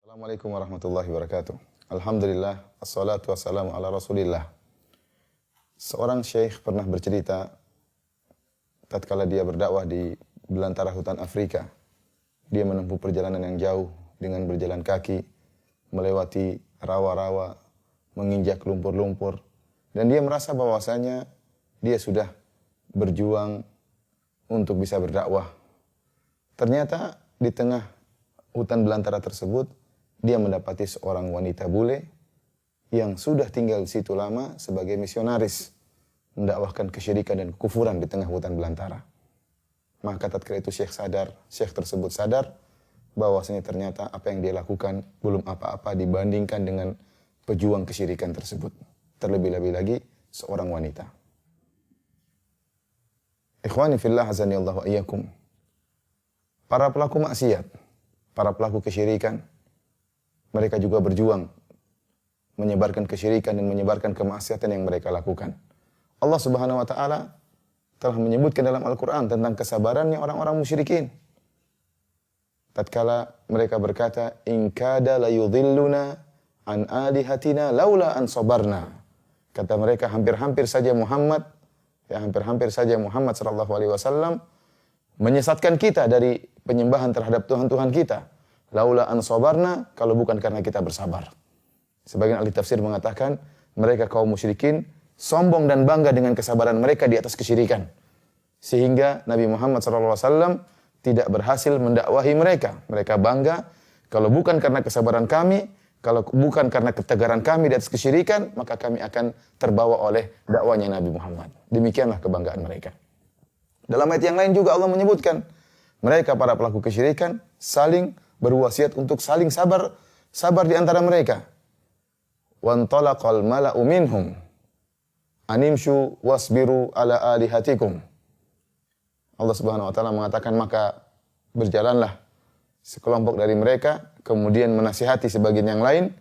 Assalamualaikum warahmatullahi wabarakatuh. Alhamdulillah, assalatu wassalamu ala rasulillah. Seorang syekh pernah bercerita, tatkala dia berdakwah di belantara hutan Afrika, dia menempuh perjalanan yang jauh dengan berjalan kaki, melewati rawa-rawa, menginjak lumpur-lumpur, dan dia merasa bahwasanya dia sudah berjuang untuk bisa berdakwah. Ternyata di tengah hutan belantara tersebut, dia mendapati seorang wanita bule yang sudah tinggal di situ lama sebagai misionaris, mendakwahkan kesyirikan dan kekufuran di tengah hutan belantara. Maka tatkala itu syekh tersebut sadar bahwasanya ternyata apa yang dia lakukan belum apa-apa dibandingkan dengan pejuang kesyirikan tersebut. Terlebih-lebih lagi seorang wanita. Ikhwani fillah azanillahu wa iyyakum. Para pelaku maksiat, para pelaku kesyirikan, mereka juga berjuang menyebarkan kesyirikan dan menyebarkan kemaksiatan yang mereka lakukan. Allah Subhanahu wa taala telah menyebutkan dalam Al-Qur'an tentang kesabarannya orang-orang musyrikin. Tatkala mereka berkata, "In kada la yudhilluna an alihatina laula an sabarna." Kata mereka, hampir-hampir saja Muhammad sallallahu alaihi wasallam menyesatkan kita dari penyembahan terhadap Tuhan-Tuhan kita. Laula an sabarna, kalau bukan karena kita bersabar. Sebagian ahli tafsir mengatakan, mereka kaum musyrikin sombong dan bangga dengan kesabaran mereka di atas kesyirikan. Sehingga Nabi Muhammad SAW tidak berhasil mendakwahi mereka. Mereka bangga, kalau bukan karena kesabaran kami, kalau bukan karena ketegaran kami di atas kesyirikan, maka kami akan terbawa oleh dakwanya Nabi Muhammad. Demikianlah kebanggaan mereka. Dalam ayat yang lain juga Allah menyebutkan, mereka para pelaku kesyirikan saling berwasiat untuk saling sabar di antara mereka. Wantalaqal mala'u minhum animshu wasbiru ala alihatikum. Allah Subhanahu wa taala mengatakan, maka berjalanlah sekelompok dari mereka kemudian menasihati sebagian yang lain,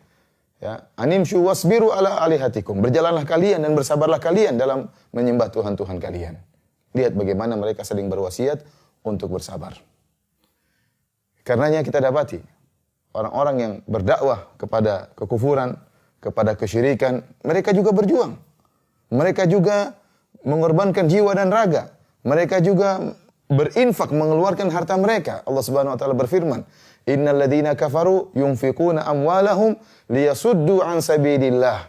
ya, animshu wasbiru ala alihatikum. Berjalanlah kalian dan bersabarlah kalian dalam menyembah Tuhan-Tuhan kalian. Lihat bagaimana mereka saling berwasiat untuk bersabar. Karenanya kita dapati orang-orang yang berdakwah kepada kekufuran, kepada kesyirikan, mereka juga berjuang. Mereka juga mengorbankan jiwa dan raga. Mereka juga berinfak, mengeluarkan harta mereka. Allah Subhanahu wa taala berfirman, "Innal ladzina kafaru yunfiquna amwalahum liyasuddu an sabilillah."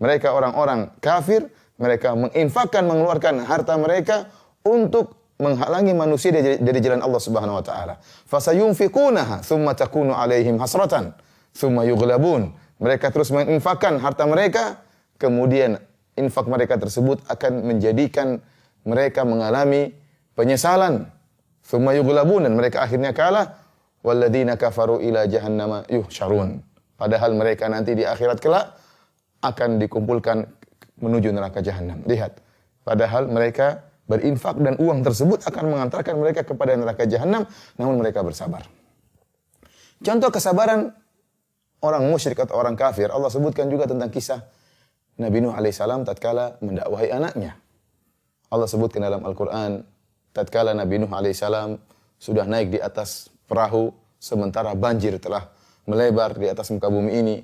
Mereka orang-orang kafir, mereka menginfakkan, mengeluarkan harta mereka untuk menghalangi manusia dari jalan Allah Subhanahu wa taala. Fasayunfiqunaha tsumma takunu alaihim hasratan tsumma yughlabun. Mereka terus menginfakkan harta mereka, kemudian infak mereka tersebut akan menjadikan mereka mengalami penyesalan. Tsumma yughlabun, dan mereka akhirnya kalah. Walladzina kafaru ila jahannama yuhsyarun. Padahal mereka nanti di akhirat kelak akan dikumpulkan menuju neraka jahanam. Lihat, padahal mereka berinfak dan uang tersebut akan mengantarkan mereka kepada neraka jahanam, namun mereka bersabar. Contoh kesabaran orang musyrik atau orang kafir, Allah sebutkan juga tentang kisah Nabi Nuh alaihissalam tatkala mendakwahi anaknya. Allah sebutkan dalam Al-Quran, tatkala Nabi Nuh alaihissalam sudah naik di atas perahu, sementara banjir telah melebar di atas muka bumi ini,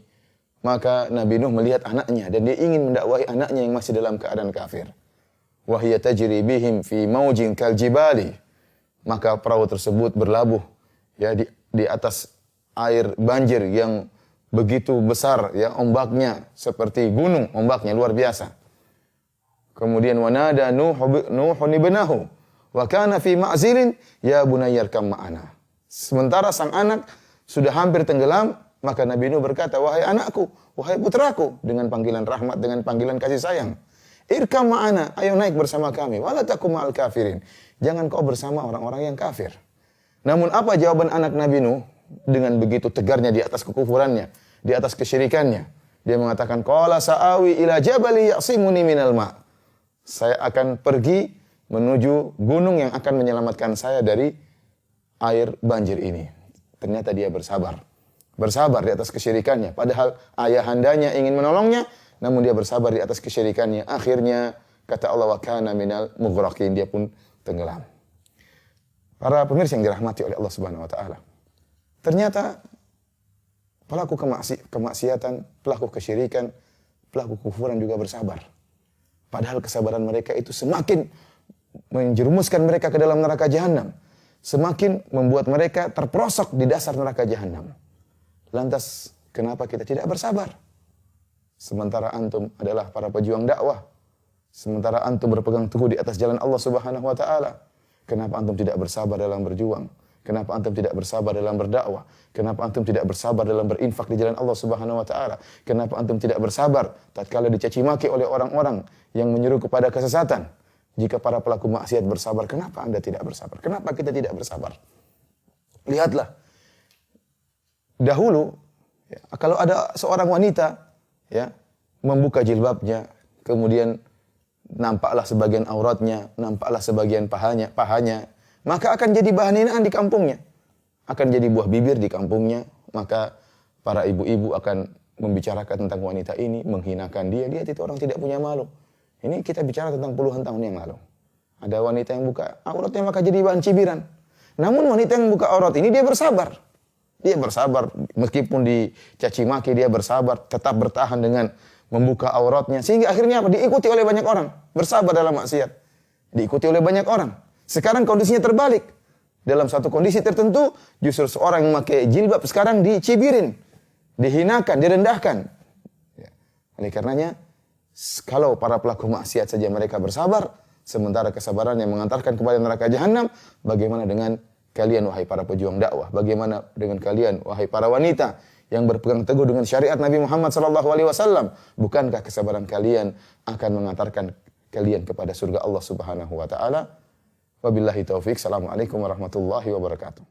maka Nabi Nuh melihat anaknya dan dia ingin mendakwahi anaknya yang masih dalam keadaan kafir. Wahya tajri bihim fi maujin kal jibali. Maka perahu tersebut berlabuh, ya, di atas air banjir yang begitu besar, ya, ombaknya seperti gunung, ombaknya luar biasa. Kemudian wanada Nuhun ibnahu wa kana fi ma'zilin ya bunayyarkam ma'ana. Sementara sang anak sudah hampir tenggelam, maka Nabi Nuh berkata, "Wahai anakku, wahai putraku," dengan panggilan rahmat, dengan panggilan kasih sayang. "Irkam ma'ana, ayo naik bersama kami. Wala takum ma'al kafirin." Jangan kau bersama orang-orang yang kafir. Namun apa jawaban anak Nabi Nuh dengan begitu tegarnya di atas kekufurannya, di atas kesyirikannya? Dia mengatakan, "Qala sa'awi ila jabali ya'simuni minal ma'." Saya akan pergi menuju gunung yang akan menyelamatkan saya dari air banjir ini. Ternyata dia bersabar. Bersabar di atas kesyirikannya. Padahal ayahandanya ingin menolongnya, namun dia bersabar di atas kesyirikannya. Akhirnya, kata Allah, wa kana minal mughraqin, dia pun tenggelam. Para pemirsa yang dirahmati oleh Allah Subhanahu wa taala. Ternyata Pelaku kemaksiatan, pelaku kesyirikan, pelaku kufuran juga bersabar. Padahal kesabaran mereka itu semakin menjerumuskan mereka ke dalam neraka jahanam. Semakin membuat mereka terperosok di dasar neraka jahanam. Lantas, kenapa kita tidak bersabar? Sementara antum adalah para pejuang dakwah. Sementara antum berpegang teguh di atas jalan Allah Subhanahu wa taala. Kenapa antum tidak bersabar dalam berjuang? Kenapa antum tidak bersabar dalam berdakwah? Kenapa antum tidak bersabar dalam berinfak di jalan Allah Subhanahu wa taala? Kenapa antum tidak bersabar tatkala dicaci maki oleh orang-orang yang menyuruh kepada kesesatan? Jika para pelaku maksiat bersabar, kenapa Anda tidak bersabar? Kenapa kita tidak bersabar? Lihatlah. Dahulu kalau ada seorang wanita membuka jilbabnya, kemudian nampaklah sebagian auratnya, nampaklah sebagian pahanya, maka akan jadi bahan hinaan di kampungnya. Akan jadi buah bibir di kampungnya. Maka para ibu-ibu akan membicarakan tentang wanita ini, menghinakan dia. Dia itu orang tidak punya malu. Ini kita bicara tentang puluhan tahun yang lalu. Ada wanita yang buka auratnya maka jadi bahan cibiran. Namun wanita yang buka aurat ini dia bersabar. Dia bersabar. Meskipun dicaci maki dia bersabar. Tetap bertahan dengan membuka auratnya. Sehingga akhirnya diikuti oleh banyak orang. Bersabar dalam maksiat. Diikuti oleh banyak orang. Sekarang kondisinya terbalik. Dalam satu kondisi tertentu, justru seorang yang memakai jilbab sekarang dicibirin, dihinakan, direndahkan. Oleh karenanya, kalau para pelaku maksiat saja mereka bersabar, sementara kesabaran yang mengantarkan kepada neraka jahanam, bagaimana dengan kalian wahai para pejuang dakwah? Bagaimana dengan kalian wahai para wanita yang berpegang teguh dengan syariat Nabi Muhammad SAW? Bukankah kesabaran kalian akan mengantarkan kalian kepada surga Allah Subhanahu wa taala? Wabillahi taufik. Assalamualaikum warahmatullahi wabarakatuh.